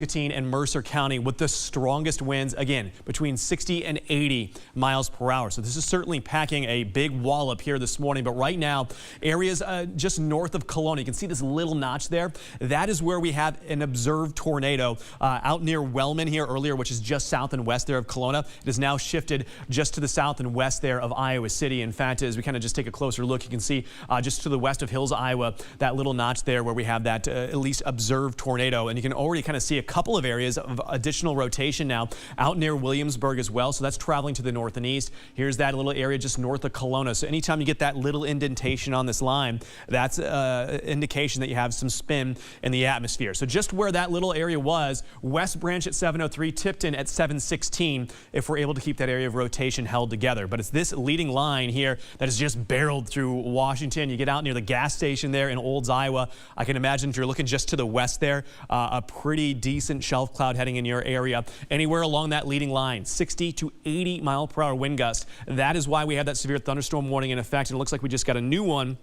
And Mercer County with the strongest winds, again, between 60 and 80 miles per hour. So this is certainly packing a big wallop here this morning. But right now, areas just north of Kelowna, you can see this little notch there. That is where we have an observed tornado out near Wellman here earlier, which is just south and west there of Kelowna. It has now shifted just to the south and west there of Iowa City. In fact, as we kind of just take a closer look, you can see just to the west of Hills, Iowa, that little notch there where we have that at least observed tornado. And you can already kind of see a couple of areas of additional rotation now out near Williamsburg as well. So that's traveling to the north and east. Here's that little area just north of Kelowna. So anytime you get that little indentation on this line, that's an indication that you have some spin in the atmosphere. So just where that little area was, West Branch at 703, Tipton at 716, if we're able to keep that area of rotation held together. But it's this leading line here that has just barreled through Washington. You get out near the gas station there in Olds, Iowa. I can imagine if you're looking just to the west there, a pretty decent shelf cloud heading in your area. Anywhere along that leading line, 60 to 80 mile per hour wind gust. That is why we have that severe thunderstorm warning in effect. And it looks like we just got a new one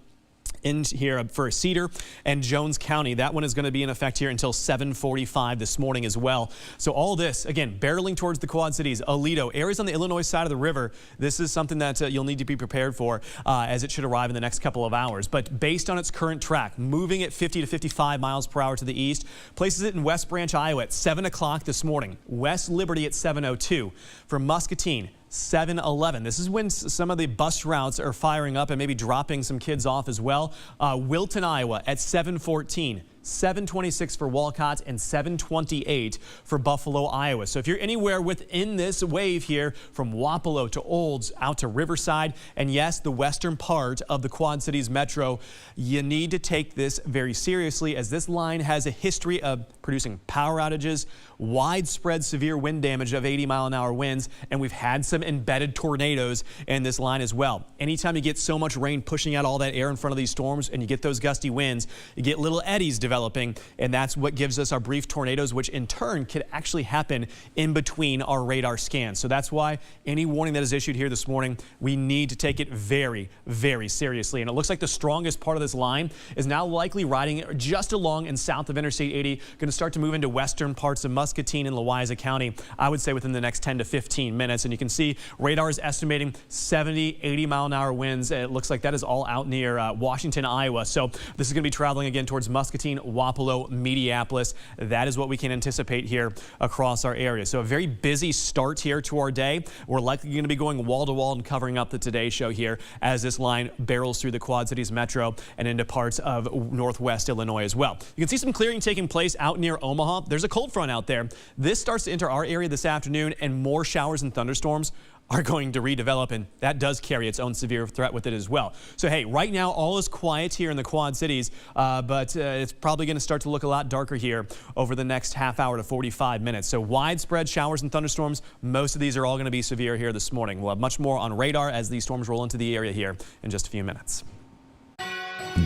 in here for Cedar and Jones County. That one is going to be in effect here until 7:45 this morning as well. So all this, again, barreling towards the Quad Cities, Aledo, areas on the Illinois side of the river. This is something that you'll need to be prepared for as it should arrive in the next couple of hours. But based on its current track, moving at 50 to 55 miles per hour to the east, places it in West Branch, Iowa at 7 o'clock this morning. West Liberty at 7:02. For Muscatine, 7:11. This is when some of the bus routes are firing up and maybe dropping some kids off as well. Wilton, Iowa at 7:14. 7:26 for Walcott and 7:28 for Buffalo, Iowa. So if you're anywhere within this wave here from Wapello to Olds out to Riverside and yes, the western part of the Quad Cities metro, you need to take this very seriously as this line has a history of producing power outages, widespread severe wind damage of 80-mile-an-hour winds, and we've had some embedded tornadoes in this line as well. Anytime you get so much rain pushing out all that air in front of these storms and you get those gusty winds, you get little eddies developing, and that's what gives us our brief tornadoes, which in turn could actually happen in between our radar scans. So that's why any warning that is issued here this morning, we need to take it very, very seriously. And it looks like the strongest part of this line is now likely riding just along and south of Interstate 80, going to start to move into western parts of Muscatine and Louisa County, I would say within the next 10 to 15 minutes. And you can see radar is estimating 70, 80-mile-an-hour winds. It looks like that is all out near Washington, Iowa. So this is going to be traveling again towards Muscatine, Wapello, Mediapolis. That is what we can anticipate here across our area. So a very busy start here to our day. We're likely going to be going wall to wall and covering up the Today Show here as this line barrels through the Quad Cities metro and into parts of northwest Illinois as well. You can see some clearing taking place out near Omaha. There's a cold front out there. This starts to enter our area this afternoon, and more showers and thunderstorms are going to redevelop, and that does carry its own severe threat with it as well. So hey, right now all is quiet here in the Quad Cities, but it's probably going to start to look a lot darker here over the next half hour to 45 minutes. So widespread showers and thunderstorms. Most of these are all going to be severe here this morning. We'll have much more on radar as these storms roll into the area here in just a few minutes.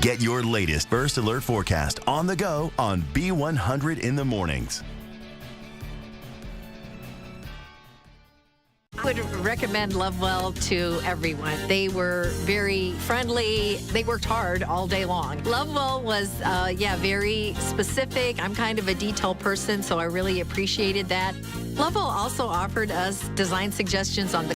Get your latest First Alert forecast on the go on B100 in the mornings. I would recommend Lovewell to everyone. They were very friendly. They worked hard all day long. Lovewell was, very specific. I'm kind of a detail person, so I really appreciated that. Lovewell also offered us design suggestions on the